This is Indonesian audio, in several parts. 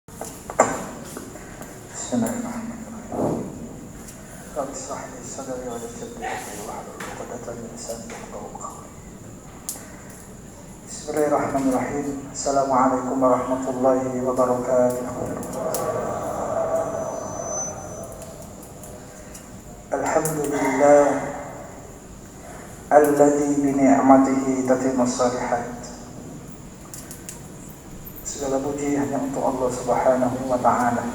Bismillahirrahmanirrahim. Rabbi shrah li sadri wa yassir li amri wahlul 'uqdatam min lisani yafqahu qawli. Bismillahirrahmanirrahim. Assalamualaikum warahmatullahi wabarakatuh. Alhamdulillah alladzi bi ni'matihi tatimmus shalihat. Segala puji hanya untuk Allah Subhanahu wa ta'ala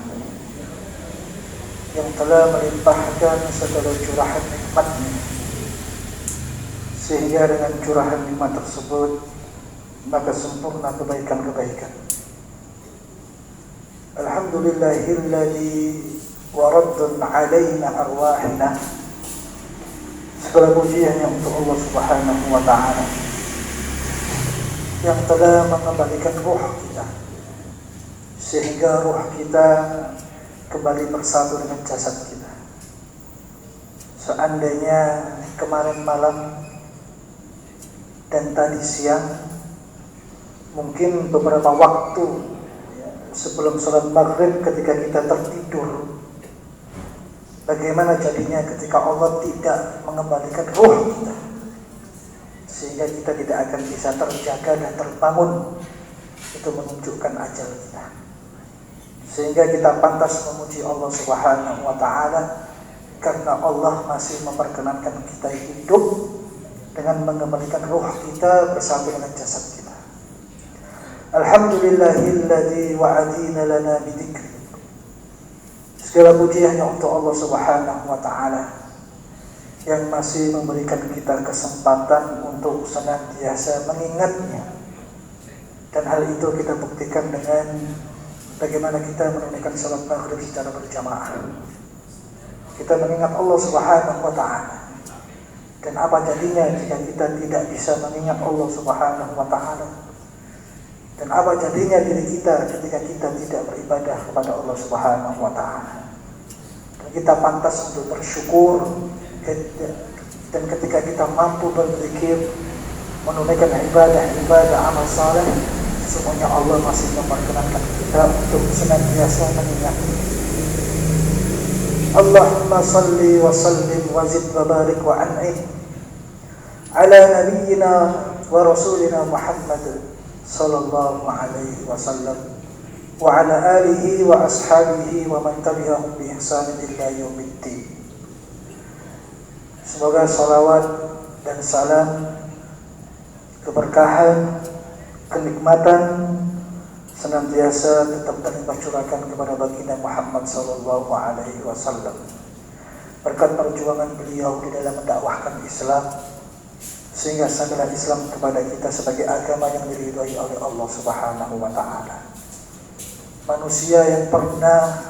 yang telah melimpahkan segala curahan nikmat-Nya, sehingga dengan curahan nikmat tersebut maka sempurna kebaikan-kebaikan. Alhamdulillahilladzi waraddun alaina arwahina. Segala puji hanya untuk Allah Subhanahu wa ta'ala yang telah mengembalikan ruh kita, sehingga ruh kita kembali bersatu dengan jasad kita. Seandainya kemarin malam dan tadi siang, mungkin beberapa waktu sebelum sholat maghrib ketika kita tertidur, bagaimana jadinya ketika Allah tidak mengembalikan ruh kita, sehingga kita tidak akan bisa terjaga dan terbangun. Itu menunjukkan ajal kita, sehingga kita pantas memuji Allah Subhanahu wa ta'ala karena Allah masih memperkenankan kita hidup dengan mengembalikan ruh kita bersatu dengan jasad kita. Alhamdulillahilladzi wa'adina lana bidzikri. Segala puji hanya untuk Allah Subhanahu wa ta'ala yang masih memberikan kita kesempatan untuk senantiasa mengingatnya. Dan hal itu kita buktikan dengan bagaimana kita menunaikan salat maghrib secara berjamaah. Kita mengingat Allah Subhanahu wa ta'ala. Dan apa jadinya jika kita tidak bisa mengingat Allah Subhanahu wa ta'ala? Dan apa jadinya diri kita ketika kita tidak beribadah kepada Allah Subhanahu wa ta'ala? Dan kita pantas untuk bersyukur. Dan ketika kita mampu berzikir, menunaikan ibadah amal saleh, semuanya Allah masih memperkenankan kita untuk senantiasa mengingatnya. Allahumma salli wa sallim wa zid wa barik wa an'im ala nabiyyina wa rasulina Muhammad sallallahu alaihi wasallam wa ala alihi wa ashabihi wa man tabi'ahum bi ihsan ila yaumiddin. Semoga salawat dan salam, keberkahan, kenikmatan senantiasa tetap terlimpah curahkan kepada baginda Muhammad sallallahu alaihi wasallam. Berkat perjuangan beliau di dalam mendakwahkan Islam, sehingga sampailah Islam kepada kita sebagai agama yang diridhai oleh Allah Subhanahu wa ta'ala. Manusia yang pernah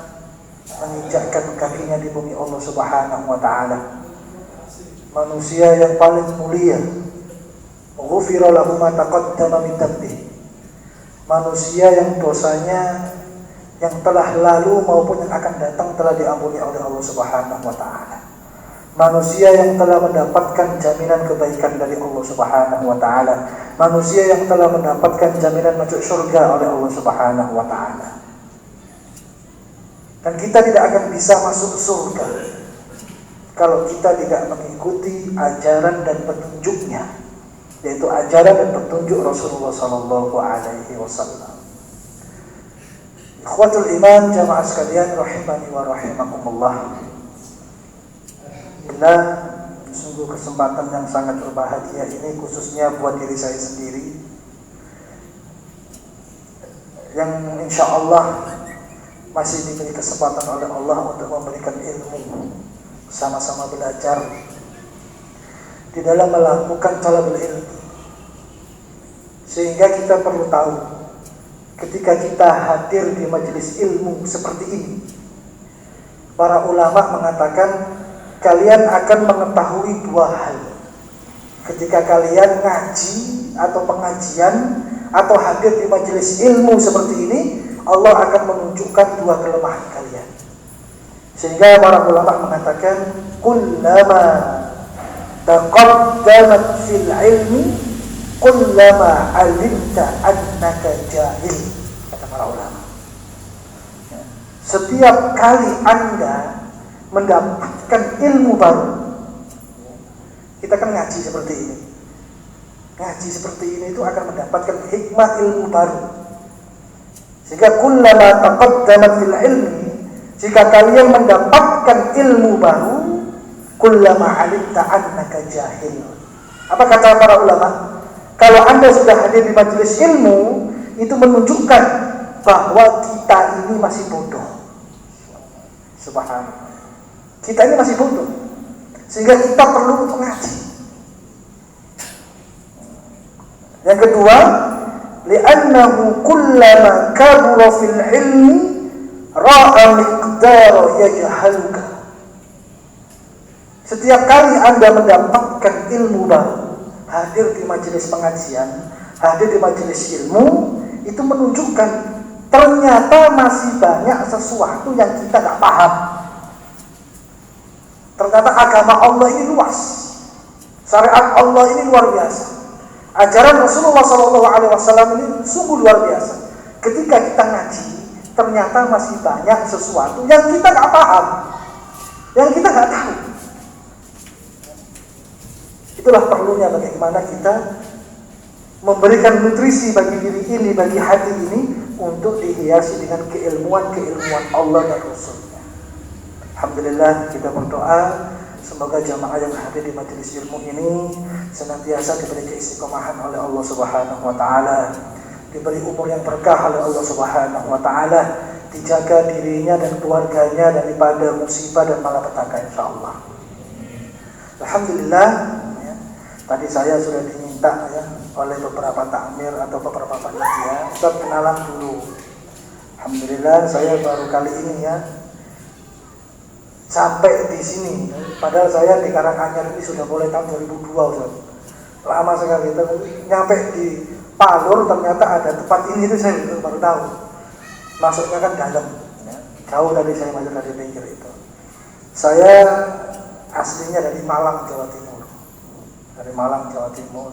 menginjakkan kakinya di bumi Allah Subhanahu wa ta'ala, manusia yang paling mulia, ghufira lahu ma taqaddama min dhanbihi, manusia yang dosanya yang telah lalu maupun yang akan datang telah diampuni oleh Allah Subhanahu wa ta'ala, manusia yang telah mendapatkan jaminan kebaikan dari Allah Subhanahu wa ta'ala, manusia yang telah mendapatkan jaminan masuk surga oleh Allah Subhanahu wa ta'ala. Dan kita tidak akan bisa masuk surga kalau kita tidak mengikuti ajaran dan petunjuknya, yaitu ajaran dan petunjuk Rasulullah sallallahu alaihi wasallam. Ikhwatul iman, jamaah sekalian rahimani wa rahimakumullah. Bila sungguh kesempatan yang sangat berbahagia ini khususnya buat diri saya sendiri, yang insya Allah masih diberi kesempatan oleh Allah untuk memberikan ilmu, sama-sama belajar di dalam melakukan talabul ilmi. Sehingga kita perlu tahu, ketika kita hadir di majelis ilmu seperti ini, para ulama mengatakan kalian akan mengetahui dua hal ketika kalian ngaji atau pengajian atau hadir di majelis ilmu seperti ini. Allah akan menunjukkan dua kelemahan kalian. Sehingga para ulama mengatakan kullama taqaddamat fil ilmi kullama alimta annaka jahil, kata para ulama. Setiap kali Anda mendapatkan ilmu baru, kita kan ngaji seperti ini. Ngaji seperti ini itu akan mendapatkan hikmah ilmu baru. Sehingga kullama taqaddamat fil ilmi, jika kalian mendapatkan ilmu baru, kullama alimta annaka jahil. Apa kata para ulama? Kalau Anda sudah hadir di majelis ilmu, itu menunjukkan bahwa kita ini masih bodoh. Subhanallah. Kita ini masih bodoh. Sehingga kita perlu untuk ngaji. Yang kedua, li'annahu kullama kabura fil ilmi ra'a miqdara yajhaluka. Setiap kali Anda mendapatkan ilmu baru, hadir di majelis pengajian, hadir di majelis ilmu, itu menunjukkan ternyata masih banyak sesuatu yang kita tidak paham. Ternyata agama Allah ini luas, syariat Allah ini luar biasa, ajaran Rasulullah SAW ini sungguh luar biasa. Ketika kita ngaji, ternyata masih banyak sesuatu yang kita tidak paham, yang kita tidak tahu. Itulah perlunya bagaimana kita memberikan nutrisi bagi diri ini, bagi hati ini, untuk dihiasi dengan keilmuan-keilmuan Allah dan Rasulnya. Alhamdulillah, kita berdoa semoga jamaah yang hadir di majelis ilmu ini senantiasa diberi keistiqomahan oleh Allah Subhanahu wa taala, diberi umur yang berkah oleh Allah Subhanahu wa taala, dijaga dirinya dan keluarganya daripada musibah dan malapetaka insyaallah. Alhamdulillah, ya, tadi saya sudah diminta ya oleh beberapa takmir atau beberapa panitia, Ustaz kenalan dulu. Alhamdulillah, saya baru kali ini ya sampai di sini. Padahal saya di Karanganyar ini sudah mulai tahun 2002, Ustaz. Lama sekali. Nyampe di Palur ternyata ada tempat ini, itu saya baru tahu. Masuknya kan dalam, ya. Jauh dari saya masuk dari pinggir itu. Saya aslinya dari Malang, Jawa Timur. Dari Malang, Jawa Timur.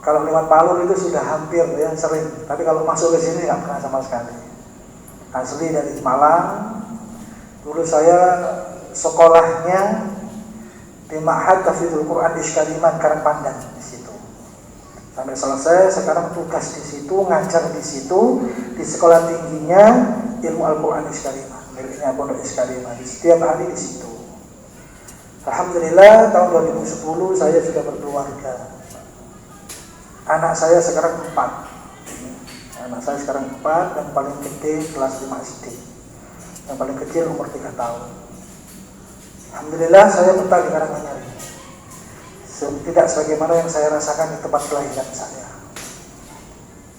Kalau lewat Palur itu sudah hampir ya sering, tapi kalau masuk ke sini nggak pernah sama sekali. Asli dari Malang. Dulu saya sekolahnya di Ma'had Tahfidzul Quran Iskaliman Karangpandan di situ. Sampai selesai, sekarang tugas di situ, ngajar di situ, di sekolah tingginya ilmu Al-Quran Iskaliman, miliknya Pondok Iskaliman. Setiap hari di situ. Alhamdulillah, tahun 2010 saya sudah berkeluarga. Anak saya sekarang 4. Anak saya sekarang 4, dan paling gede kelas 5 SD. Yang paling kecil umur 3 tahun. Alhamdulillah saya betah di Karanganyar. Tidak sebagaimana yang saya rasakan di tempat kelahiran saya.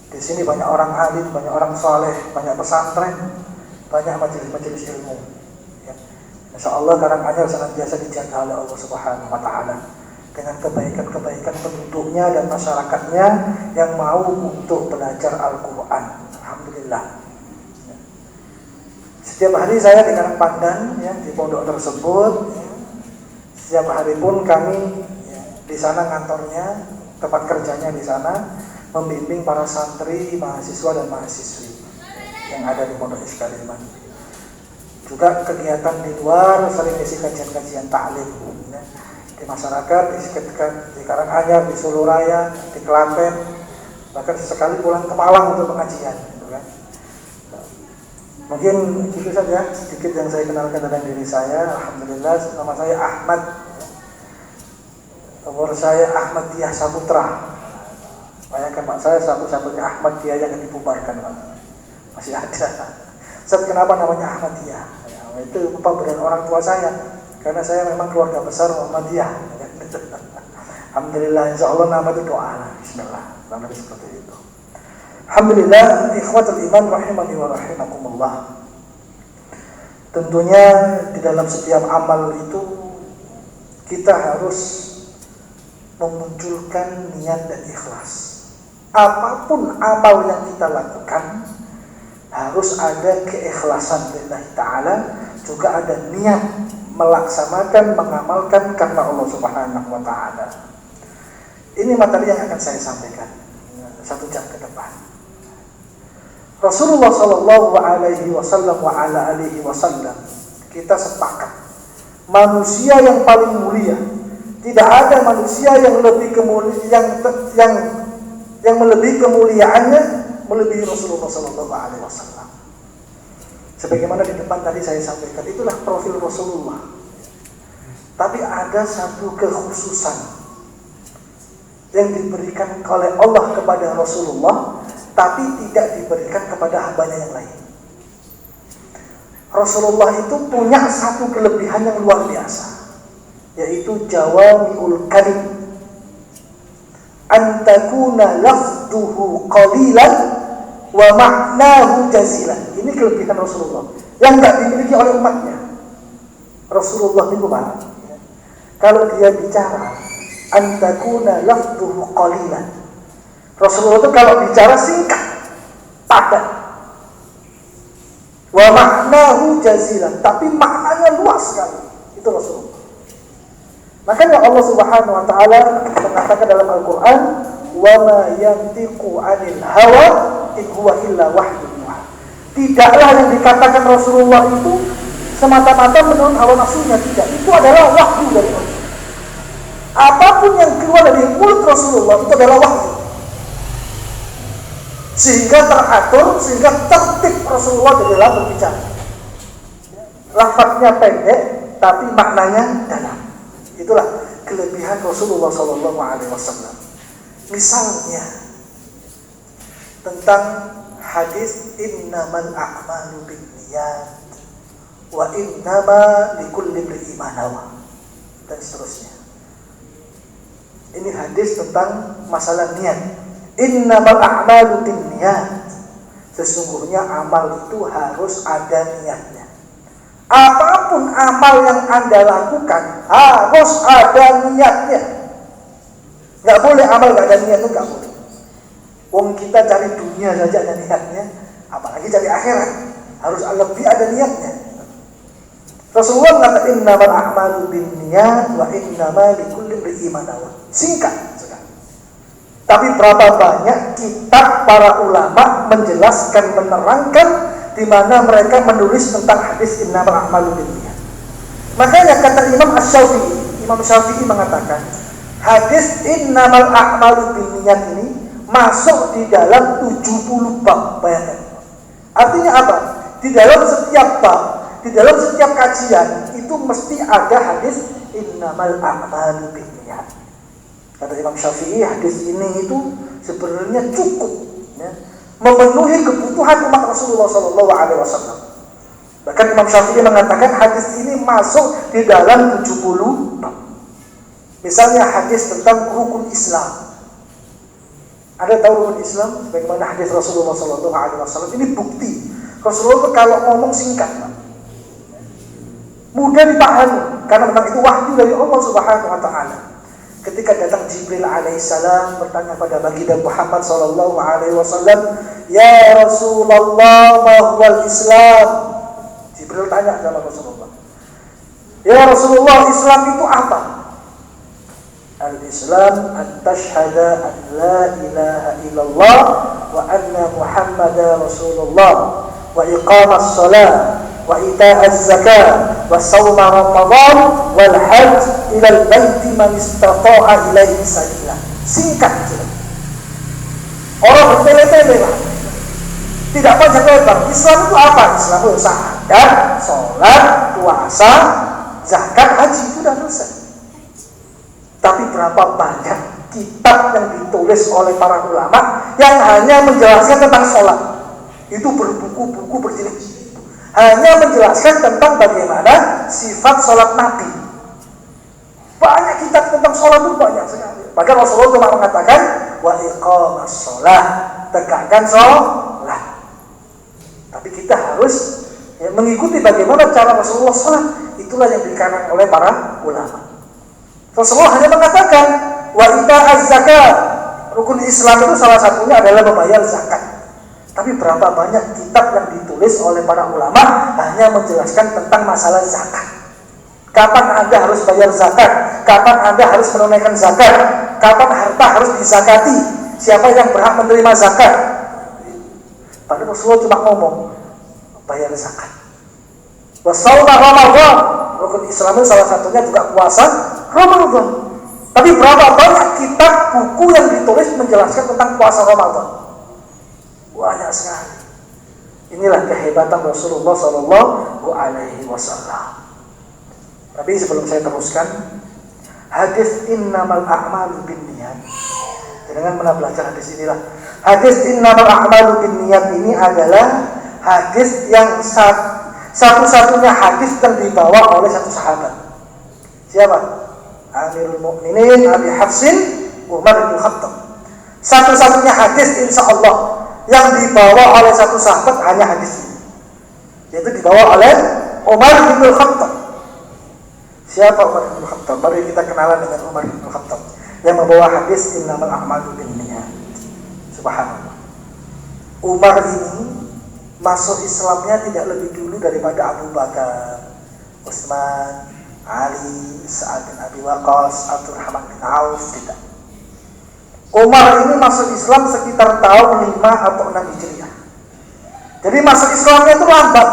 Di sini banyak orang alim, banyak orang saleh, banyak pesantren, banyak majelis-majelis ilmu. Ya. Insya Allah Karanganyar senantiasa dijaga oleh Allah Subhanahu Wa Taala dengan kebaikan-kebaikan penduduknya dan masyarakatnya yang mau untuk belajar Al-Quran. Alhamdulillah. Setiap hari saya di Karangpandan ya, di pondok tersebut ya. Setiap hari pun kami ya, di sana kantornya, tempat kerjanya di sana, membimbing para santri, mahasiswa dan mahasiswi yang ada di Pondok Iskaliman. Juga kegiatan di luar, sering isi kajian-kajian taklim ya. Di masyarakat, di Karanganyar, di Solo Raya, di Klaten, bahkan sesekali pulang ke Malang untuk pengajian gitu kan. Mungkin itu saja sedikit yang saya kenalkan tentang diri saya. Alhamdulillah, nama saya Ahmad. Umur saya Ahmad Diyah Saputra. Bayangkan Pak, saya satu-satunya Ahmad Diyah yang dibubarkan Pak. Masih ada. Ustaz, kenapa namanya Ahmad Diyah? Ya, itu pemberian orang tua saya. Karena saya memang keluarga besar Muhammadiyah. Alhamdulillah, insya Allah nama itu doa. Bismillah, nama seperti itu. Alhamdulillah, ikhwatul iman rahimani wa rahimakumullah. Tentunya di dalam setiap amal itu kita harus memunculkan niat dan ikhlas. Apapun amal yang kita lakukan harus ada keikhlasan lillahi ta'ala, juga ada niat melaksanakan, mengamalkan karena Allah Subhanahu wa ta'ala. Ini materi yang akan saya sampaikan 1 jam ke depan. Rasulullah Shallallahu Alaihi Wasallam wa ala alihi wasallam, kita sepakat manusia yang paling mulia, tidak ada manusia yang lebih yang melebihi kemuliaannya melebihi Rasulullah Shallallahu Alaihi Wasallam. Sebagaimana di depan tadi saya sampaikan, itulah profil Rasulullah. Tapi ada satu kekhususan yang diberikan oleh Allah kepada Rasulullah, tapi tidak diberikan kepada hambanya yang lain. Rasulullah itu punya satu kelebihan yang luar biasa, yaitu jawami'ul kalim, antakuna lafduhu qalilan wa ma'nahu jazilan. Ini kelebihan Rasulullah yang tidak dimiliki oleh umatnya. Rasulullah itu kalau dia bicara, antakuna lafduhu qalilan, Rasulullah itu kalau bicara singkat, padat. Wa maknahu jazilan, tapi maknanya luas sekali. Itu Rasulullah. Makanya Allah Subhanahu wa taala mengatakan dalam Al-Qur'an, "Wa ma yantiqu 'anil hawa in huwa illa wahyun yuha." Tidaklah yang dikatakan Rasulullah itu semata-mata menurut hawa nafsunya, tidak. Itu adalah wahyu dari Allah. Apapun yang keluar dari mulut Rasulullah itu adalah wahyu. Sehingga teratur, sehingga tertib Rasulullah di dalam berbicara. Lafaznya pendek, tapi maknanya dalam. Itulah kelebihan Rasulullah SAW. Misalnya tentang hadis innamal a'malu binniyat wa innama likulli imri'in ma nawa, dan seterusnya. Ini hadis tentang masalah niat. Innamal a'malu binniyat, sesungguhnya amal itu harus ada niatnya. Apapun amal yang Anda lakukan harus ada niatnya. Gak boleh amal gak ada niat, itu gak boleh. Wong kita cari dunia saja ada niatnya, apalagi cari akhirat, harus lebih ada niatnya. Rasulullah mengatakan innamal a'malu binniyat wa innama likulli imri'in ma nawa. Singkat sekali. Tapi berapa banyak kitab para ulama menjelaskan, menerangkan di mana mereka menulis tentang hadis innamal a'malu binniyat. Makanya kata Imam Syafi'i mengatakan hadis innamal a'malu binniyat ini masuk di dalam 70 bab. Bayangkan. Artinya apa? Di dalam setiap bab, di dalam setiap kajian itu mesti ada hadis innamal a'malu binniyat. Kata Imam Syafi'i, hadis ini itu sebenarnya cukup ya, memenuhi kebutuhan umat Rasulullah SAW. Bahkan Imam Syafi'i mengatakan hadis ini masuk di dalam 70 bab. Misalnya hadis tentang rukun Islam. Ada tahu rukun Islam? Bagaimana hadis Rasulullah SAW? Ini bukti Rasulullah itu kalau ngomong singkat, mudah dipahami, karena memang itu wahyu dari Allah Subhanahu wa taala. Ketika datang Jibril alaihissalam bertanya pada baginda Muhammad sallallahu alaihi wasallam, "Ya Rasulullah, ma huwal Islam?" Jibril tanya sama Rasulullah, "Ya Rasulullah, Islam itu apa?" Al-Islam an tashhada an la ilaha illallah wa anna Muhammadar Rasulullah wa iqamas shalah wa ita'az zakah wa shauma ramadan wal hajj ila al-baiti man istata'a ilaihi sabila. Singkat saja. Orang bertele-tele lah. Tidak panjang lebar. Islam itu apa? Islam itu syahadat, sholat, puasa, zakat, haji, itu sudah selesai. Tapi berapa banyak kitab yang ditulis oleh para ulama yang hanya menjelaskan tentang sholat. Itu berbuku-buku berjilid-jilid. Hanya menjelaskan tentang bagaimana sifat sholat Nabi. Banyak kitab tentang sholat itu banyak sekali. Bahkan Rasulullah cuma mengatakan wa iqamas sholat, tegakkan sholat. Tapi kita harus mengikuti bagaimana cara Rasulullah sholat. Itulah yang dikarang oleh para ulama. Rasulullah hanya mengatakan wa ita'az zakat. Rukun Islam itu salah satunya adalah membayar zakat. Tapi berapa banyak kitab yang ditulis oleh para ulama hanya menjelaskan tentang masalah zakat. Kapan Anda harus bayar zakat? Kapan Anda harus menunaikan zakat? Kapan harta harus dizakati? Siapa yang berhak menerima zakat? Tapi Rasulullah cuma ngomong bayar zakat. Wa shauma Ramadan. Rukun Islam salah satunya juga puasa Ramadan. Tapi berapa banyak kitab buku yang ditulis menjelaskan tentang puasa Ramadan? Banyak sekali. Inilah kehebatan Rasulullah Sallallahu Alaihi Wasallam. Tapi sebelum saya teruskan, hadis innamal a'malu binniyat. Dengan mana belajar hadis inilah. Hadis innamal a'malu binniyat ini adalah hadis yang satu-satunya hadis yang dibawa oleh satu sahabat. Siapa? Amirul Mukminin Abi Hafsin Umar bin Khattab. Satu-satunya hadis insya Allah yang dibawa oleh satu sahabat hanya hadis ini, yaitu dibawa oleh Umar bin Khattab. Siapa Umar bin Khattab? Mari kita kenalan dengan Umar bin Khattab yang membawa hadis innamal a'malu binniyat. Subhanallah. Umar ini masuk Islamnya tidak lebih dulu daripada Abu Bakar, Utsman, Ali, Sa'ad bin Abi Waqqas, Abdurrahman bin Auf, tidak. Umar ini masuk Islam sekitar tahun 5 atau 6 Hijriah. Jadi masuk Islamnya itu lambat.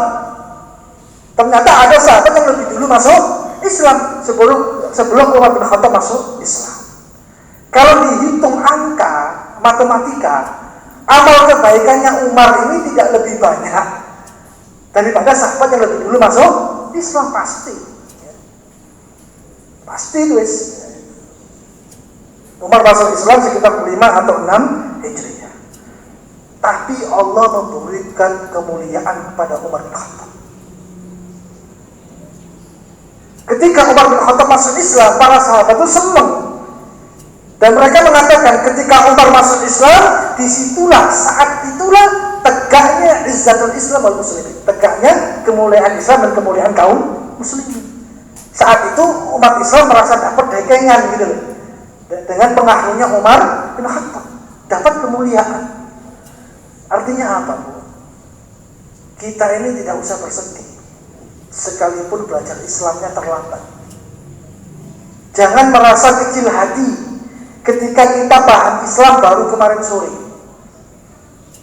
Ternyata ada sahabat yang lebih dulu masuk Islam sebelum Umar bin Khattab masuk Islam. Kalau dihitung angka matematika, amal kebaikannya Umar ini tidak lebih banyak daripada sahabat yang lebih dulu masuk Islam, pasti. Pasti wis. Umar masuk Islam sekitar 5 atau 6 Hijriah. Tapi Allah memberikan kemuliaan kepada Umar bin Khattab. Ketika Umar bin Khattab masuk Islam, para sahabat itu senang. Dan mereka mengatakan ketika Umar masuk Islam, disitulah, saat itulah tegaknya izzatul Islam wal muslimin. Tegaknya kemuliaan Islam dan kemuliaan kaum muslimin. Saat itu umat Islam merasa dapat dekengan gitu loh. Dengan pengaruhnya Umar bin Khattab dapat kemuliaan. Artinya apa, Bu? Kita ini tidak usah bersedih sekalipun belajar Islamnya terlambat. Jangan merasa kecil hati ketika kita paham Islam baru kemarin sore.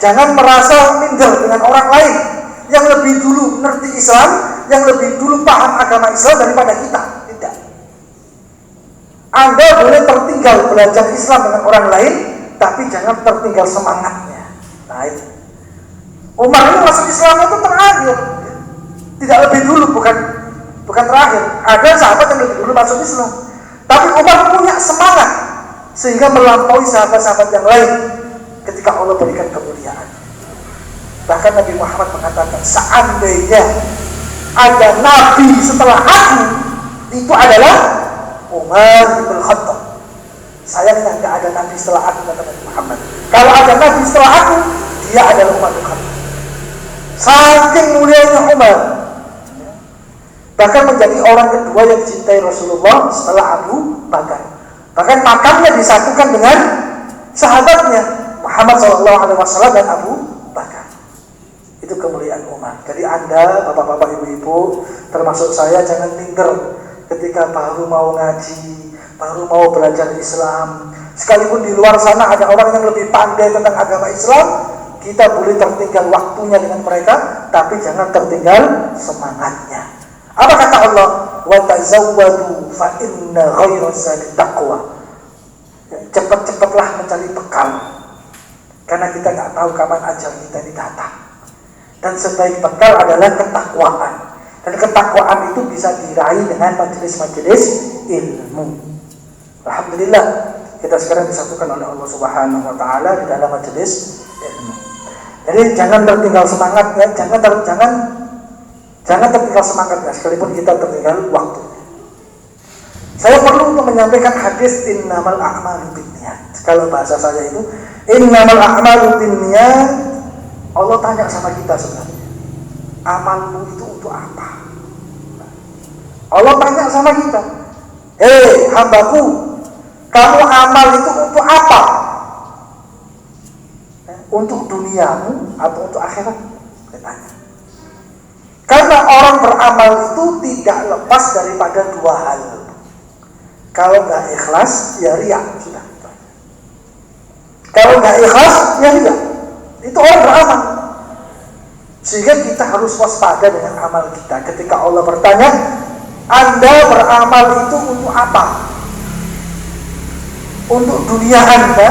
Jangan merasa minder dengan orang lain yang lebih dulu ngerti Islam, yang lebih dulu paham agama Islam daripada kita. Tidak. Anda boleh tertinggal belajar Islam dengan orang lain, tapi jangan tertinggal semangatnya. Nah itu. Umar ini masuk Islam itu terakhir, tidak lebih dulu, bukan terakhir. Ada sahabat yang lebih dulu masuk Islam, tapi Umar punya semangat sehingga melampaui sahabat-sahabat yang lain ketika Allah berikan kemuliaan. Bahkan Nabi Muhammad mengatakan, seandainya ada nabi setelah aku, itu adalah Umar bin Khattab. Sayangnya tidak ada nabi setelah aku, kata Nabi Muhammad. Kalau ada nabi setelah aku, dia adalah Umar bin Khattab. Saking mulianya Umar, bahkan menjadi orang kedua yang dicintai Rasulullah setelah Abu Bakar. Bahkan makamnya disatukan dengan sahabatnya Muhammad SAW dan Abu Bakar. Itu kemuliaan Umar. Jadi Anda, bapak-bapak, ibu-ibu, termasuk saya, jangan minder ketika baru mau ngaji, baru mau belajar Islam. Sekalipun di luar sana ada orang yang lebih pandai tentang agama Islam, kita boleh tertinggal waktunya dengan mereka, tapi jangan tertinggal semangatnya. Apa kata Allah? Wa tazawwadu fa inna khairaz zadi taqwa. Cepat-cepatlah mencari bekal, karena kita nggak tahu kapan ajal kita ini datang. Dan sebaik bekal adalah ketakwaan. Dan ketakwaan itu bisa diraih dengan majelis-majelis ilmu. Alhamdulillah, kita sekarang disatukan oleh Allah Subhanahu wa taala di dalam majelis ilmu. Jadi jangan tertinggal semangat ya, jangan tertinggal semangatnya sekalipun kita tertinggal waktu. Saya perlu untuk menyampaikan hadis innamal a'malu binniyat. Kalau bahasa saya itu innamal a'malu binniyat. Allah tanya sama kita sebenarnya, amalmu itu untuk apa? Allah tanya sama kita, hei hambaku, kamu amal itu untuk apa? Untuk duniamu atau untuk akhirat? Tanya. Karena orang beramal itu tidak lepas daripada dua hal. Kalau nggak ikhlas, ya riya sudah. Kalau nggak ikhlas, ya riya. Itu orang beramal. Sehingga kita harus waspada dengan amal kita. Ketika Allah bertanya, Anda beramal itu untuk apa? Untuk dunia Anda?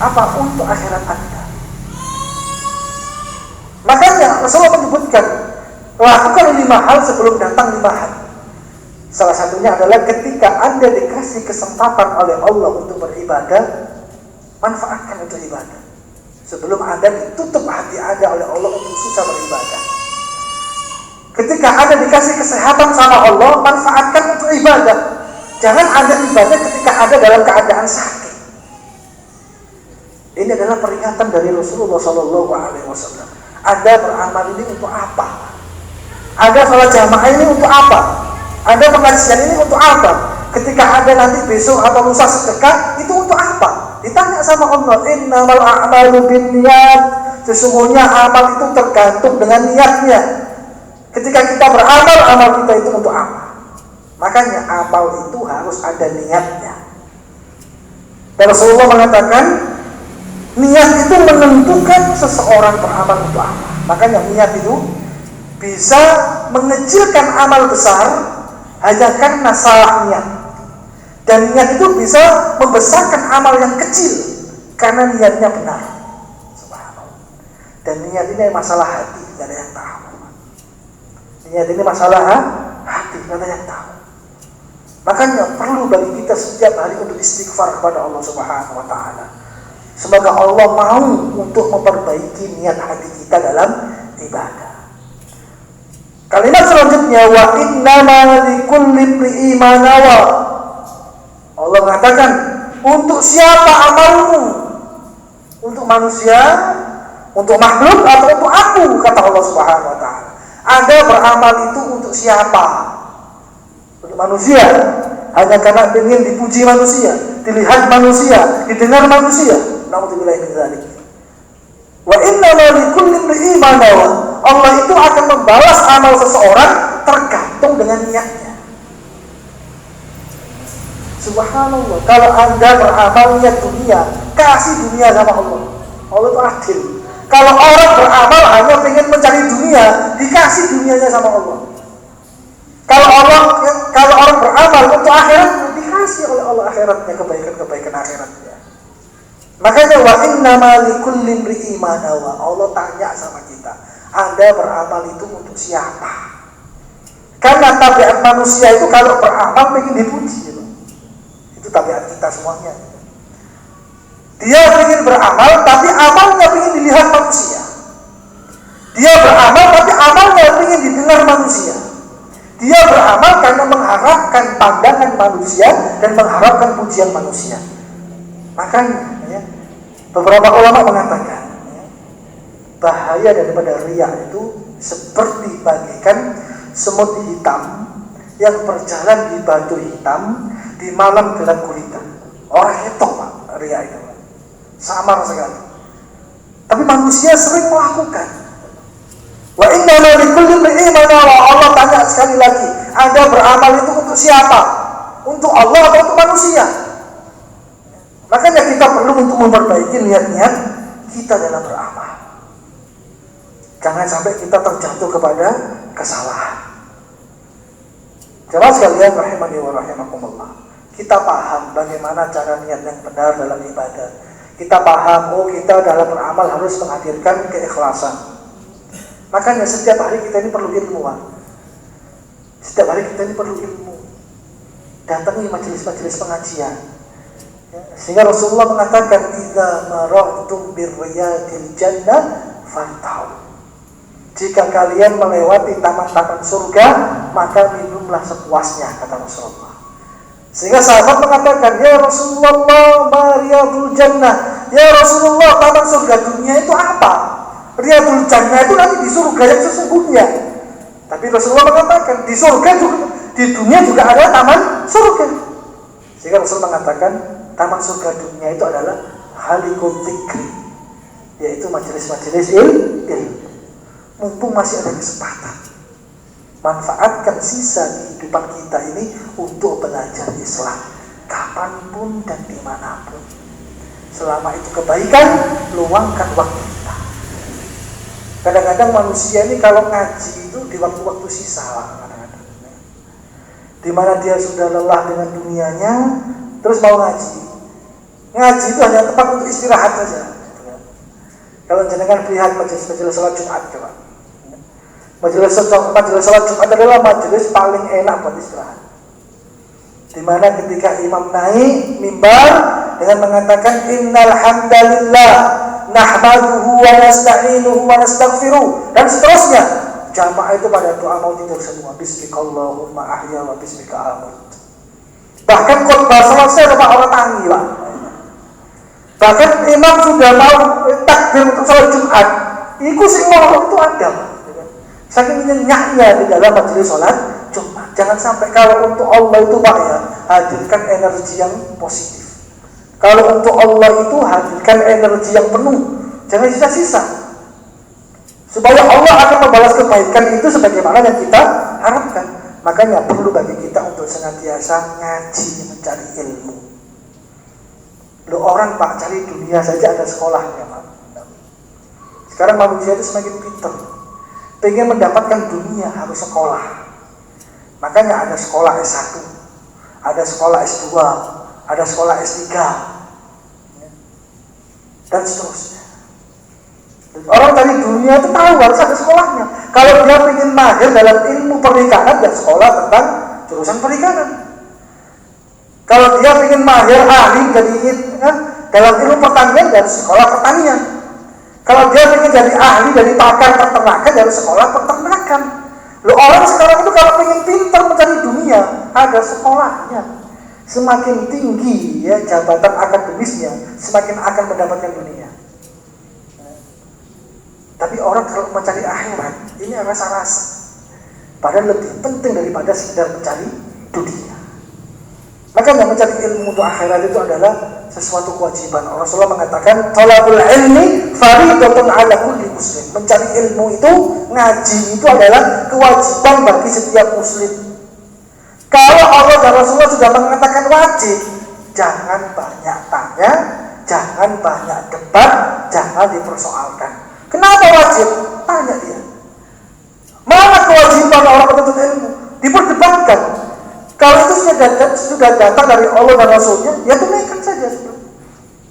Apa untuk akhirat Anda? Makanya Rasulullah menyebutkan, lakukan 5 hal sebelum datang 5 hal. Salah satunya adalah ketika Anda dikasih kesempatan oleh Allah untuk beribadah, manfaatkan untuk ibadah. Sebelum Anda ditutup hati Anda oleh Allah untuk susah beribadah. Ketika Anda dikasih kesehatan sama Allah, manfaatkan untuk ibadah. Jangan Anda ibadah ketika Anda dalam keadaan sakit. Ini adalah peringatan dari Rasulullah SAW. Anda beramal ini untuk apa? Anda sholat jamaah ini untuk apa? Anda pengajian ini untuk apa? Ketika Anda nanti besok atau lusa sedekah, itu untuk apa? Ditanya sama Allah, innamal a'malu binniyat. Sesungguhnya amal itu tergantung dengan niatnya. Ketika kita beramal, amal kita itu untuk apa? Makanya amal itu harus ada niatnya. Dan Rasulullah mengatakan, niat itu menentukan seseorang beramal untuk apa. Makanya niat itu bisa mengecilkan amal besar hanya karena salah niat. Dan niat itu bisa membesarkan amal yang kecil karena niatnya benar. Subhanallah. Dan niat ini masalah hati, tidak ada yang tahu. Niat ini masalah hati, tidak ada yang tahu. Makanya perlu bagi kita setiap hari untuk istighfar kepada Allah Subhanahu wa taala. Semoga Allah mau untuk memperbaiki niat hati kita dalam ibadah. Kalimat selanjutnya, wa innama likulli imri'in ma nawa. Allah mengatakan, untuk siapa amalmu? Untuk manusia, untuk makhluk, atau untuk aku? Kata Allah Subhanahu wa taala. Anda beramal itu untuk siapa? Untuk manusia, hanya karena ingin dipuji manusia, dilihat manusia, didengar manusia. Na'udzubillahi min dzalik. Wa innama likulli imri'in ma nawa. Allah itu akan membalas amal seseorang tergantung dengan niatnya. Subhanallah. Kalau Anda beramal niat dunia, kasih dunia sama Allah. Allah itu adil. Kalau orang beramal hanya ingin mencari dunia, dikasih dunianya sama Allah. Kalau orang beramal untuk akhirat, dikasih oleh Allah akhiratnya, kebaikan-kebaikan akhiratnya. Makanya wa innama likulli imri'in ma nawa. Allah tanya sama kita, Anda beramal itu untuk siapa? Karena tabiat manusia itu kalau beramal ingin dipuji. Itu tabiat kita semuanya. Dia ingin beramal, tapi amalnya ingin dilihat manusia. Dia beramal, tapi amalnya ingin didengar manusia. Dia beramal karena mengharapkan pandangan manusia dan mengharapkan pujian manusia. Makanya beberapa ulama mengatakan bahaya daripada riya itu seperti bagaikan semut hitam yang berjalan di batu hitam di malam gelap gulita. Orang itu Pak, riya itu samar sekali. Tapi manusia sering melakukan. Wa innama likulli imri'in ma nawa. Allah tanya sekali lagi, Anda beramal itu untuk siapa? Untuk Allah atau untuk manusia? Makanya kita perlu untuk memperbaiki niat-niat kita dalam beramal. Jangan sampai kita terjatuh kepada kesalahan. Jemaah sekalian rahimani wa rahimakumullah. Kita paham bagaimana cara niat yang benar dalam ibadah. Kita paham, kita dalam beramal harus menghadirkan keikhlasan. Makanya setiap hari kita ini perlu ilmu. Setiap hari kita ini perlu ilmu. Datangi majelis-majelis pengajian. Sehingga Rasulullah mengatakan, idza mara'tum birriyadil jannah fantahu. Jika kalian melewati taman-taman surga, maka minumlah sepuasnya, kata Rasulullah. Sehingga sahabat mengatakan, ya Rasulullah, ma riyadul jannah. Ya Rasulullah, taman surga dunia itu apa? Riyadul jannah itu nanti di surga yang sesungguhnya. Tapi Rasulullah mengatakan, di surga juga, di dunia juga ada taman surga. Sehingga Rasul mengatakan, taman surga dunia itu adalah halikul dzikri, yaitu majelis-majelis ilmu. Mumpung masih ada kesempatan, manfaatkan sisa kehidupan kita ini untuk belajar Islam kapanpun dan dimanapun. Selama itu kebaikan, luangkan waktu kita. Kadang-kadang manusia ini kalau ngaji itu di waktu-waktu sisa kadang-kadang. Di mana dia sudah lelah dengan dunianya, terus mau ngaji. Ngaji itu hanya tempat untuk istirahat saja. Kalau jenengan lihat majelis salat Jumat, coba. Majelis salat Jumat adalah majelis paling enak buat istirahat. Di mana ketika imam naik mimbar dengan mengatakan innal hamdalillah nahmaduhu wa nasta'inuhu wa nastaghfiruh dan seterusnya, jamaah itu pada doa mau tidur semua, bismikallahumma ahya wa bismika amut. Bahkan khotbah selesai sama orang tangi, Pak. Bahkan imam sudah mau takbir untuk salat Jumat, iku sing ngomong itu ada, Pak. Saking nyenyaknya di dalam majelis salat Jumat. Jangan sampai kalau untuk Allah itu, Pak, ya, hadirkan energi yang positif. Kalau untuk Allah itu hadirkan energi yang penuh. Jangan sisa-sisa. Supaya Allah akan membalas kebaikan itu sebagaimana yang kita harapkan. Makanya perlu bagi kita untuk senantiasa ngaji, mencari ilmu. Loh, orang, Pak, cari dunia saja ada sekolahnya, Pak. Sekarang manusia itu semakin pintar. Pengen mendapatkan dunia harus sekolah. Makanya ada sekolah S1, ada sekolah S2, ada sekolah S3, dan seterusnya. Orang dari dunia itu tahu harus ada sekolahnya. Kalau dia ingin mahir dalam ilmu perikanan, ya sekolah tentang jurusan perikanan. Kalau dia ingin mahir ahli dalam ilmu pertanian, ya sekolah pertanian. Kalau dia ingin jadi ahli dari pakar peternakan, ya sekolah peternakan. Loh, orang sekarang itu kalau ingin pintar mencari dunia, ada sekolahnya. Semakin tinggi ya jabatan akademisnya, semakin akan mendapatkan dunia. Tapi orang kalau mencari akhirat, ini rasa-rasa. Padahal lebih penting daripada sekedar mencari dunia. Makanya mencari ilmu untuk akhirat itu adalah sesuatu kewajiban. Rasulullah mengatakan, "Thalabul ilmi fardhatun 'ala kulli muslim." Mencari ilmu itu, ngaji itu adalah kewajiban bagi setiap muslim. Kalau Allah dan Rasulullah sudah mengatakan wajib, jangan banyak tanya, jangan banyak debat, jangan dipersoalkan. Kenapa wajib? Tanya dia. Mana kewajiban orang menuntut ilmu? Diperdebatkan. Kalau itu sudah datang dari Allah dan Rasulnya, ya tunaikan saja.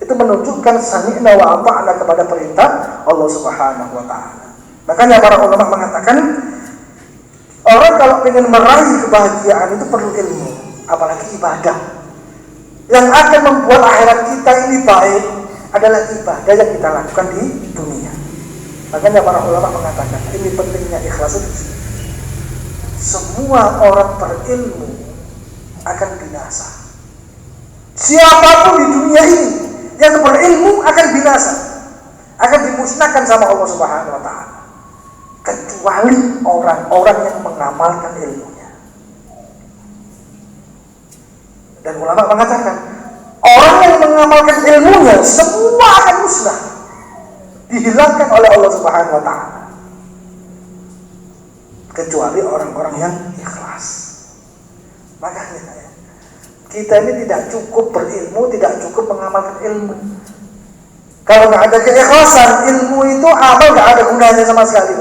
Itu menunjukkan sami'na wa ata'na kepada perintah Allah Subhanahu wa ta'ala. Makanya para ulama mengatakan, orang kalau ingin meraih kebahagiaan itu perlu ilmu, apalagi ibadah. Yang akan membuat akhirat kita ini baik adalah ibadah yang kita lakukan di dunia. Makanya para ulama mengatakan, ini pentingnya ikhlas itu. Semua orang berilmu akan binasa. Siapapun di dunia ini yang berilmu akan binasa, akan dimusnahkan sama Allah Subhanahu wa ta'ala, kecuali orang-orang yang mengamalkan ilmunya. Dan ulama mengatakan, orang yang mengamalkan ilmunya semua akan musnah, dihilangkan oleh Allah Subhanahu wa ta'ala, kecuali orang-orang yang ikhlas. Makanya kita ini tidak cukup berilmu, tidak cukup mengamalkan ilmu. Kalau nggak ada keikhlasan, ilmu itu amal nggak ada gunanya sama sekali.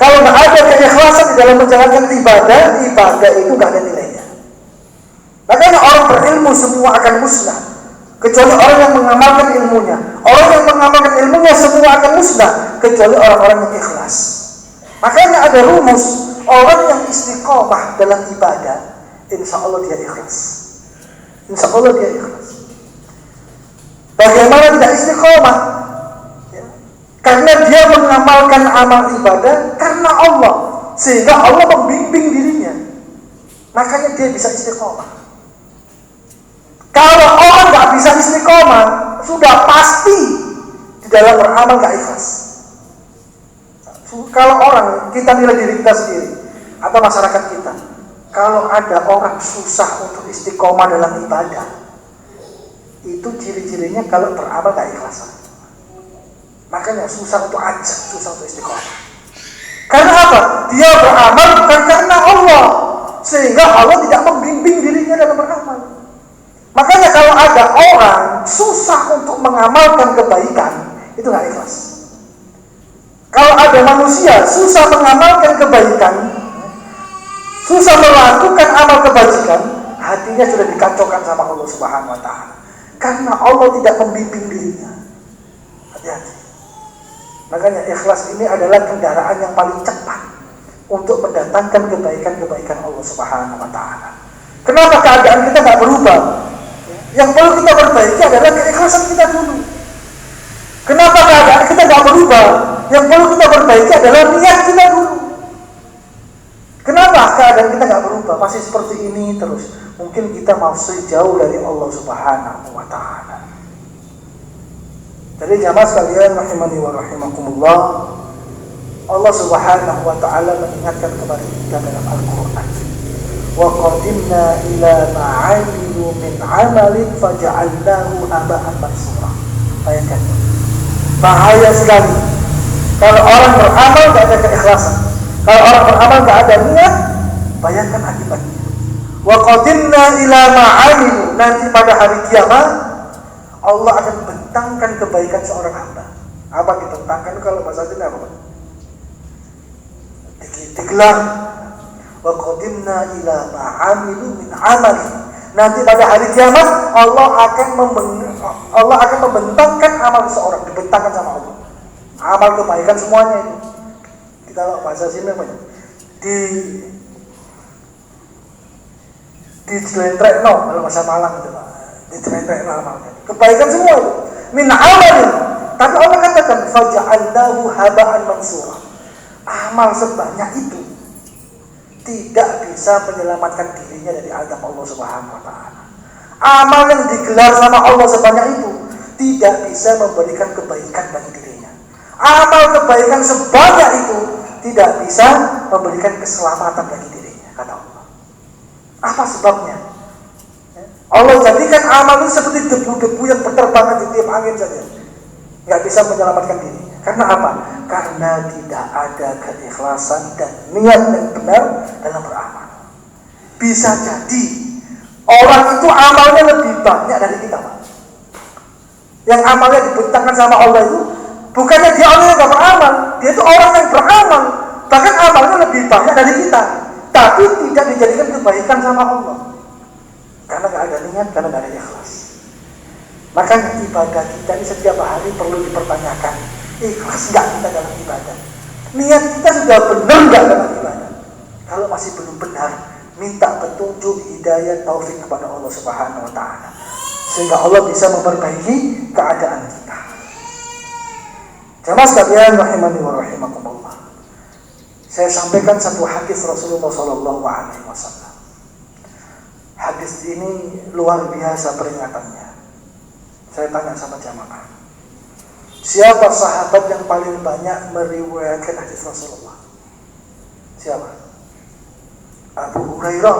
Kalau nggak ada keikhlasan di dalam menjalankan ibadah, ibadah itu nggak ada nilainya. Makanya orang berilmu semua akan musnah, kecuali orang yang mengamalkan ilmunya. Orang yang mengamalkan ilmunya semua akan musnah, kecuali orang-orang yang ikhlas. Makanya ada rumus, orang yang istiqomah dalam ibadah, insya Allah dia ikhlas. Insya Allah dia ikhlas. Bagaimana tidak istiqomah? Ya. Karena dia mengamalkan amal ibadah karena Allah, sehingga Allah membimbing dirinya. Makanya dia bisa istiqomah. Kalau orang nggak bisa istiqomah, sudah pasti di dalam beramal nggak ikhlas. Kalau orang, kita nilai diri kita sendiri atau masyarakat kita, kalau ada orang susah untuk istiqomah dalam ibadah, itu ciri-cirinya kalau beramal gak ikhlas. Makanya susah untuk ajak, susah untuk istiqomah. Karena apa? Dia beramal bukan karena Allah, sehingga Allah tidak membimbing dirinya dalam beramal. Makanya kalau ada orang susah untuk mengamalkan kebaikan, itu gak ikhlas. Kalau ada manusia susah mengamalkan kebaikan, susah melakukan amal kebajikan, hatinya sudah dikacaukan sama Allah Subhanahu wa taala. Karena Allah tidak membimbing dirinya. Hati-hati. Makanya ikhlas ini adalah kendaraan yang paling cepat untuk mendatangkan kebaikan-kebaikan Allah Subhanahu wa taala. Kenapa keadaan kita tidak berubah? Yang perlu kita perbaiki adalah keikhlasan kita dulu. Kenapa keadaan kita tidak berubah? Yang perlu kita perbaiki adalah niat kita dulu. Kenapa keadaan kita tidak berubah? Masih seperti ini terus. Mungkin kita masih jauh dari Allah Subhanahu wa taala. Jadi jamaah sekalian rahimani wa rahimakumullah, Allah Subhanahu wa taala mengingatkan kepada kita dalam Al-Qur'an. Wa qadimna ila ma 'amilu min 'amalin faja'alnahu haba'an mansura. Bayangkan. Bahaya sekali kalau orang beramal tidak ada keikhlasan. Kalau orang beramal tidak ada niat, bayangkan akibatnya. Wa qadimna ila ma 'amilu, nanti pada hari kiamat Allah akan bentangkan kebaikan seorang hamba. Apa dibentangkan kalau bahasa Jawa apa? Digelar. Wa qadimna ila ma 'amilu min 'amali. Nanti pada hari kiamat Allah akan membentangkan amal seorang, dibentangkan sama Allah. Amal kebaikan semuanya itu. Kalau bahasa sini namanya di celentrekno kalau bahasa Malang itu Pak. Di celentrekno amalnya. Kebaikan semua itu. Min 'amalin. Tapi Allah katakan faja'alnahu haba'an mansura. Amal sebanyak itu tidak bisa menyelamatkan dirinya dari azab Allah Subhanahu wa taala. Amal yang digelar sama Allah sebanyak itu tidak bisa memberikan kebaikan bagi dirinya. Amal kebaikan sebanyak itu tidak bisa memberikan keselamatan bagi dirinya, kata Allah. Apa sebabnya? Allah jadikan amal itu seperti debu-debu yang berterbangan di tiap angin saja, nggak bisa menyelamatkan dirinya. Karena apa? Karena tidak ada keikhlasan dan niat yang benar dalam beramal. Bisa jadi orang itu amalnya lebih banyak dari kita, Pak. Yang amalnya dibentangkan sama Allah itu bukannya dia orang yang gak beramal, dia itu orang yang beramal, bahkan amalnya lebih banyak dari kita, tapi tidak dijadikan kebaikan sama Allah. Karena gak ada niat, karena gak ada ikhlas. Makanya ibadah kita ini setiap hari perlu dipertanyakan. Ikhlas gak kita dalam ibadah? Niat kita sudah benar gak dalam ibadah? Kalau masih belum benar, minta petunjuk, hidayah, taufik kepada Allah Subhanahu wa taala, sehingga Allah bisa memperbaiki keadaan kita. Jamaah sekalian rahimani wa rahimakumullah. Saya sampaikan satu hadis Rasulullah sallallahu alaihi wasallam. Hadis ini luar biasa peringatannya. Saya tanya sama jamaah, siapa sahabat yang paling banyak meriwayatkan hadis Rasulullah? Siapa? Abu Hurairah.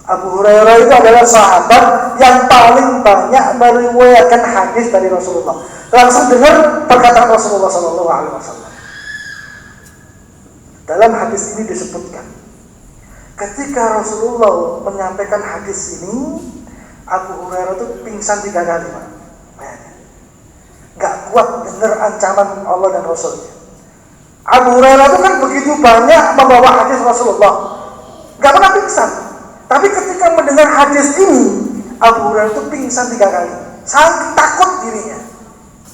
Abu Hurairah itu adalah sahabat yang paling banyak meriwayatkan hadis dari Rasulullah. Langsung dengar perkataan Rasulullah sallallahu alaihi wasallam. Dalam hadis ini disebutkan, ketika Rasulullah menyampaikan hadis ini, Abu Hurairah itu pingsan 3 kali, Pak. Gak kuat dengar ancaman Allah dan Rasulnya. Abu Hurairah itu kan begitu banyak membawa hadis Rasulullah, gak pernah pingsan. Tapi ketika mendengar hadis ini, Abu Hurairah itu pingsan 3 kali. Sangat takut dirinya.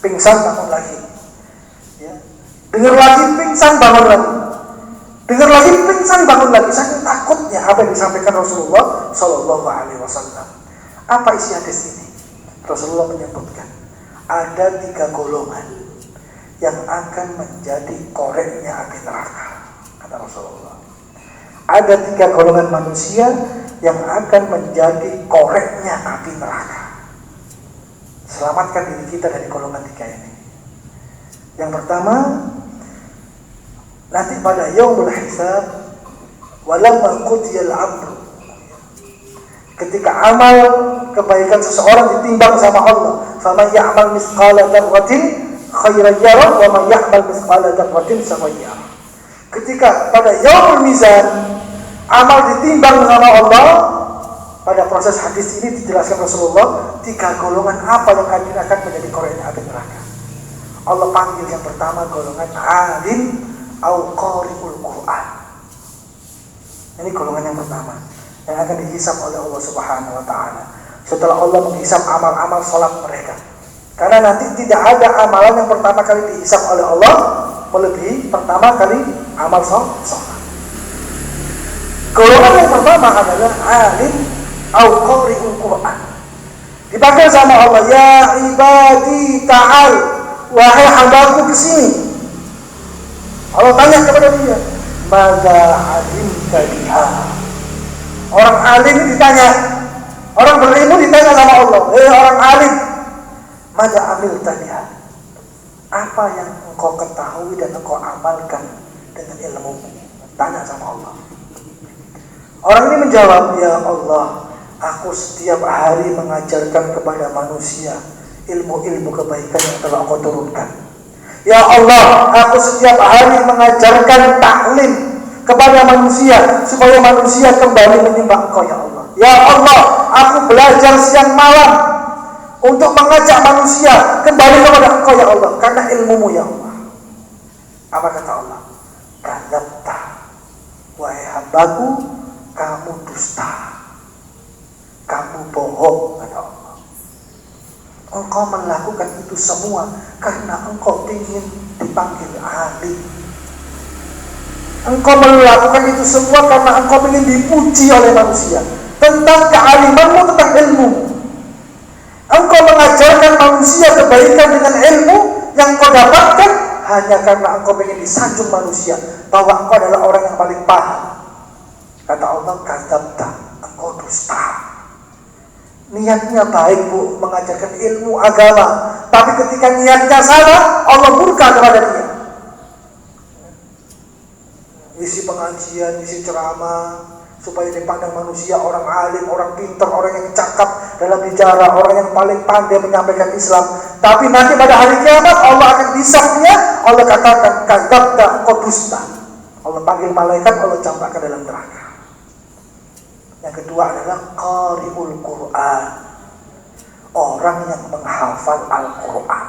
Pingsan bangun lagi. Ya. Dengar lagi pingsan bangun lagi. Dengar lagi pingsan bangun lagi. Sangat takutnya apa yang disampaikan Rasulullah Sallallahu Alaihi Wasallam. Apa isi hadis ini? Rasulullah menyebutkan ada 3 golongan yang akan menjadi koreknya api neraka, kata Rasulullah. Ada 3 golongan manusia yang akan menjadi koreknya api neraka. Selamatkan diri kita dari golongan 3 ini. Yang pertama, nanti pada yaumul hisab, walamma qudiyal amru, ketika amal kebaikan seseorang ditimbang sama Allah, faman ya'mal misqala dzarratin khairan yarah wa man ya'mal misqala dzarratin sharran yarah. Ketika pada yaumul mizan amal ditimbang sama Allah, pada proses hadis ini dijelaskan Rasulullah 3 golongan apa yang akan menjadi koreknya api neraka. Allah panggil yang pertama golongan alim au qari'ul Quran. Ini golongan yang pertama yang akan dihisab oleh Allah Subhanahu wa taala setelah Allah menghisab amal-amal salat mereka. Karena nanti tidak ada amalan yang pertama kali dihisab oleh Allah melebihi pertama kali amal salat. Golongan yang pertama adalah alim au qari'ul Quran. Dipanggil sama Allah, ya ibadi ta'al, wahai hambaku kesini. Allah tanya kepada dia, mada alimta biha. Orang alim ditanya, orang berilmu ditanya sama Allah, orang alim, mada amilta biha. Apa yang engkau ketahui dan engkau amalkan dengan ilmu? Tanya sama Allah. Orang ini menjawab, ya Allah, aku setiap hari mengajarkan kepada manusia ilmu-ilmu kebaikan yang telah Engkau turunkan. Ya Allah, aku setiap hari mengajarkan taklim kepada manusia supaya manusia kembali menyembah Engkau, ya Allah. Ya Allah, aku belajar siang malam untuk mengajak manusia kembali kepada Engkau, ya Allah, karena ilmu-Mu, ya Allah. Apa kata Allah? Kadzabta, wahai hambaku, kamu dusta. Kamu bohong, kata Allah. Engkau melakukan itu semua karena engkau ingin dipanggil alim. Engkau melakukan itu semua karena engkau ingin dipuji oleh manusia tentang kealimanmu, tentang ilmu. Engkau mengajarkan manusia kebaikan dengan ilmu yang engkau dapatkan hanya karena engkau ingin disanjung manusia bahwa engkau adalah orang yang paling paham. Kata Allah, kadzabta, engkau dusta. Niatnya baik, Bu, mengajarkan ilmu agama, tapi ketika niatnya salah, Allah murka kepada dia. Isi pengajian, isi ceramah supaya dipandang manusia orang alim, orang pintar, orang yang cakap dalam bicara, orang yang paling pandai menyampaikan Islam. Tapi nanti pada hari kiamat Allah akan hisab dia. Allah katakan, kadzabta, engkau dusta. Allah panggil malaikat, Allah campakkan dalam neraka. Yang kedua adalah qari'ul Quran, orang yang menghafal Al-Quran,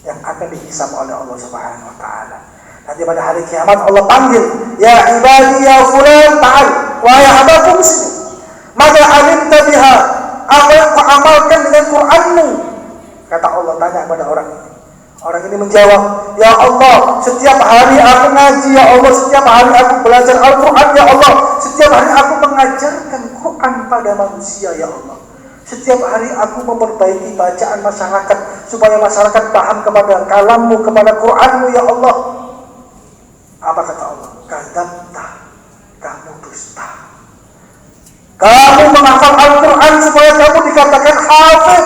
yang akan dihisab oleh Allah Subhanahu wa taala. Nanti pada hari kiamat Allah panggil, ya ibadi ya fulan ta'al, wahai hambaku sini. Maka alimta biha, apa yang kau amalkan dengan Quranmu? Kata Allah tanya kepada orang ini. Orang ini menjawab, ya Allah, setiap hari aku ngaji, ya Allah, setiap hari aku belajar Al-Quran, ya Allah, setiap hari aku mengajarkan Quran pada manusia, ya Allah. Setiap hari aku memperbaiki bacaan masyarakat supaya masyarakat paham kepada kalammu, kepada Quranmu, ya Allah. Apa kata Allah? Kadzabta, kamu dusta. Kamu menghafal Al-Quran supaya kamu dikatakan hafid.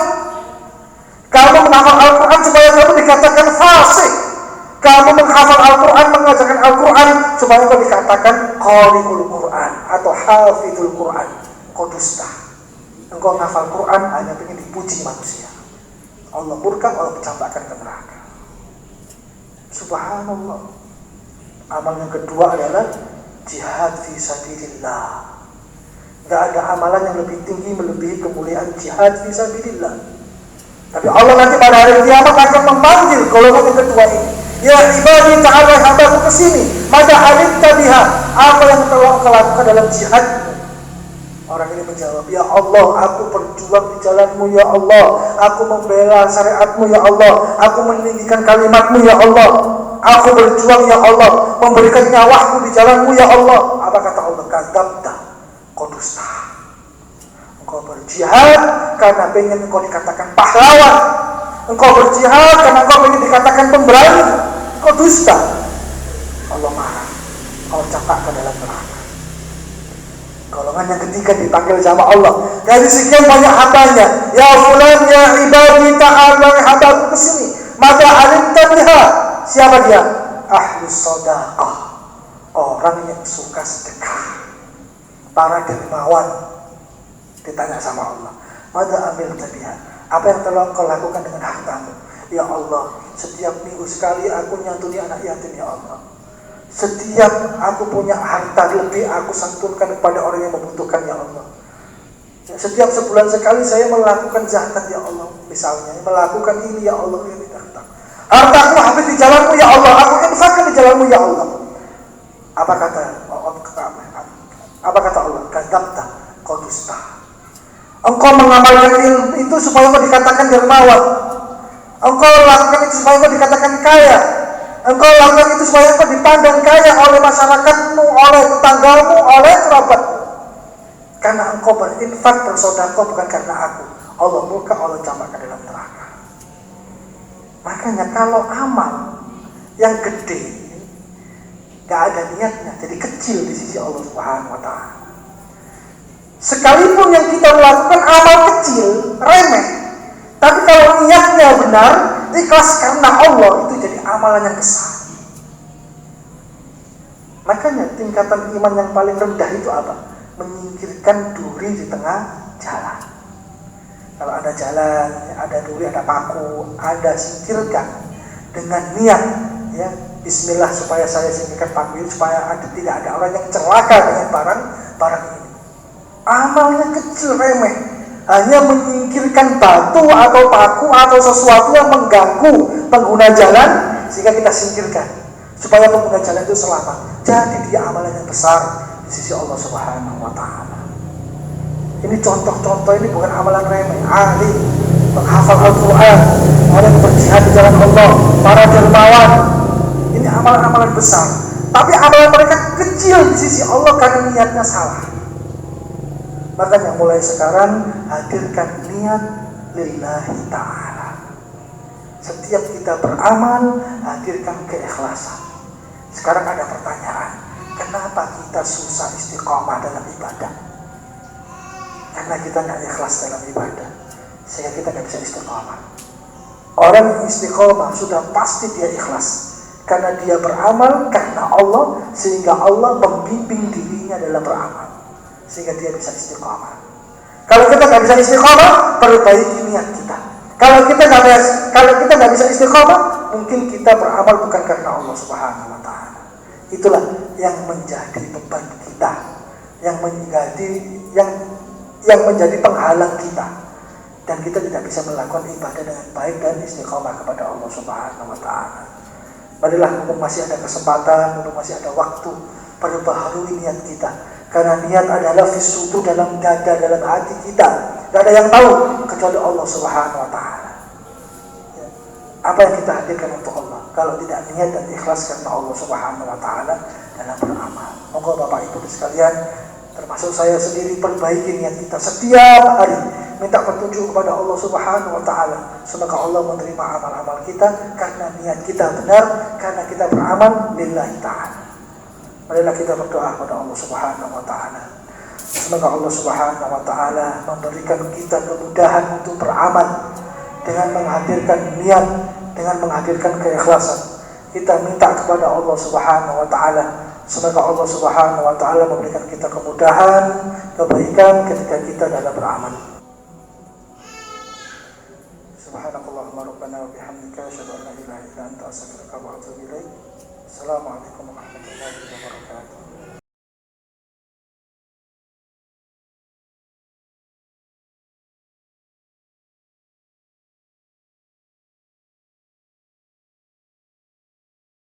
Kamu menghafal Al-Quran supaya kamu dikatakan fasik. Kamu menghafal Al-Quran, mengajarkan Al-Quran supaya kamu dikatakan qari'ul Quran atau hafidul Quran. Kau dusta. Engkau menghafal Quran hanya ingin dipuji manusia. Allah murka, Allah campakkan ke neraka. Subhanallah. Amal yang kedua adalah jihad fi sabilillah. Gak ada amalan yang lebih tinggi melebihi kemuliaan jihad fi sabilillah. Tapi Allah nanti pada hari kiamat akan memanggil golongan yang kedua ini. Ya ibadi ta'ala, hambaku kesini. Mada alimta biha, apa yang telah kau lakukan dalam jihadmu? Orang ini menjawab, ya Allah, aku berjuang di jalanmu, ya Allah. Aku membela syariatmu, ya Allah. Aku meninggikan kalimatmu, ya Allah. Aku berjuang, ya Allah, memberikan nyawaku di jalanmu, ya Allah. Apa kata Allah? Kadzabta, kau dusta. Engkau berjihad karena pengen engkau dikatakan pahlawan. Engkau berjihad karena engkau pengen dikatakan pemberani. Engkau dusta. Allah marah. Allah campakkan dalam neraka. Golongan yang ketiga dipanggil sama Allah. Dari sekian banyak hambanya, ya fulan ya ibadi ta'ala, hambaku kesini. Maka alimta biha. Siapa dia? Ahlus shadaqah, orang yang suka sedekah, para dermawan. Ditanya sama Allah, mada amil tabiha, apa yang telah kau lakukan dengan hartamu? Ya Allah, setiap minggu sekali aku nyantuni anak yatim, ya Allah. Setiap aku punya harta lebih, aku santunkan kepada orang yang membutuhkan, ya Allah. Setiap sebulan sekali saya melakukan zakat, ya Allah. Misalnya, melakukan ini, ya Allah, yang tidak. Hartaku habis di jalanmu ya Allah, aku infakkan di jalanmu ya Allah. Apa kata Allah? Kadzabta, kau dusta. Engkau mengamalkan ilmu itu supaya engkau dikatakan dermawan. Engkau lakukan itu supaya engkau dikatakan kaya. Engkau lakukan itu supaya engkau dipandang kaya oleh masyarakatmu, oleh tetanggamu, oleh kerabatmu. Karena engkau berinfak, bersedekah bukan karena aku. Allah murka, Allah campakkan dalam neraka. Makanya kalau amal yang gede gak ada niatnya, jadi kecil di sisi Allah Subhanahu wa Ta'ala. Sekalipun yang kita melakukan amal kecil, remeh, tapi kalau niatnya benar, ikhlas karena Allah, itu jadi amalan yang besar. Makanya tingkatan iman yang paling rendah itu apa? Menyingkirkan duri di tengah jalan. Kalau ada jalan, ada duri, ada paku, ada singkirkan dengan niat, ya, Bismillah supaya saya singkirkan paku ini, supaya tidak ada orang yang celaka dengan barang ini. Amalnya kecil, remeh, hanya menyingkirkan batu atau paku atau sesuatu yang mengganggu pengguna jalan, sehingga kita singkirkan supaya pengguna jalan itu selamat. Jadi dia amalan yang besar di sisi Allah Subhanahu wa Ta'ala. Ini contoh-contoh, ini bukan amalan remeh. Ahli menghafal Al-Quran, orang yang berjihad di jalan Allah, para dermawan, ini amalan-amalan besar. Tapi amalan mereka kecil di sisi Allah karena niatnya salah. Makanya mulai sekarang hadirkan niat lillahi ta'ala. Setiap kita beramal, hadirkan keikhlasan. Sekarang ada pertanyaan, kenapa kita susah istiqomah dalam ibadah? Karena kita gak ikhlas dalam ibadah, sehingga kita gak bisa istiqomah. Orang yang istiqomah sudah pasti dia ikhlas, karena dia beramal karena Allah, sehingga Allah membimbing dirinya dalam beramal, sehingga dia bisa istiqomah. Kalau kita gak bisa istiqomah, perbaiki niat kita. Kalau kita nggak bisa istiqomah, mungkin kita beramal bukan karena Allah Subhanahu wa Ta'ala. Itulah yang menjadi beban kita, yang menjadi penghalang kita, dan kita tidak bisa melakukan ibadah dengan baik dan istiqomah kepada Allah Subhanahu wa Ta'ala. Marilah, mumpung masih ada kesempatan, mumpung masih ada waktu, perbaharui niat kita. Karena niat adalah fisudu, dalam dada, dalam hati kita. Tidak ada yang tahu kecuali Allah Subhanahu wa Ta'ala. Ya. Apa yang kita hadirkan untuk Allah kalau tidak niat dan ikhlas karena Allah Subhanahu wa Ta'ala dalam beramal. Moga Bapak Ibu sekalian, termasuk saya sendiri, perbaiki niat kita setiap hari, minta petunjuk kepada Allah Subhanahu wa Ta'ala. Semoga Allah menerima amal-amal kita karena niat kita benar, karena kita beramal lillahi ta'ala. Marilah kita berdoa kepada Allah Subhanahu wa Ta'ala. Semoga Allah Subhanahu wa Ta'ala memberikan kita kemudahan untuk beramal dengan menghadirkan niat, dengan menghadirkan keikhlasan. Kita minta kepada Allah Subhanahu wa Ta'ala, semoga Allah Subhanahu wa Ta'ala memberikan kita kemudahan, kebaikan ketika kita dalam beramal. Subhanakallahumma rabbana wa bihamdika, asyhadu an la ilaha illa anta, astaghfiruka wa atubu ilaik. Assalamualaikum warahmatullahi wabarakatuh.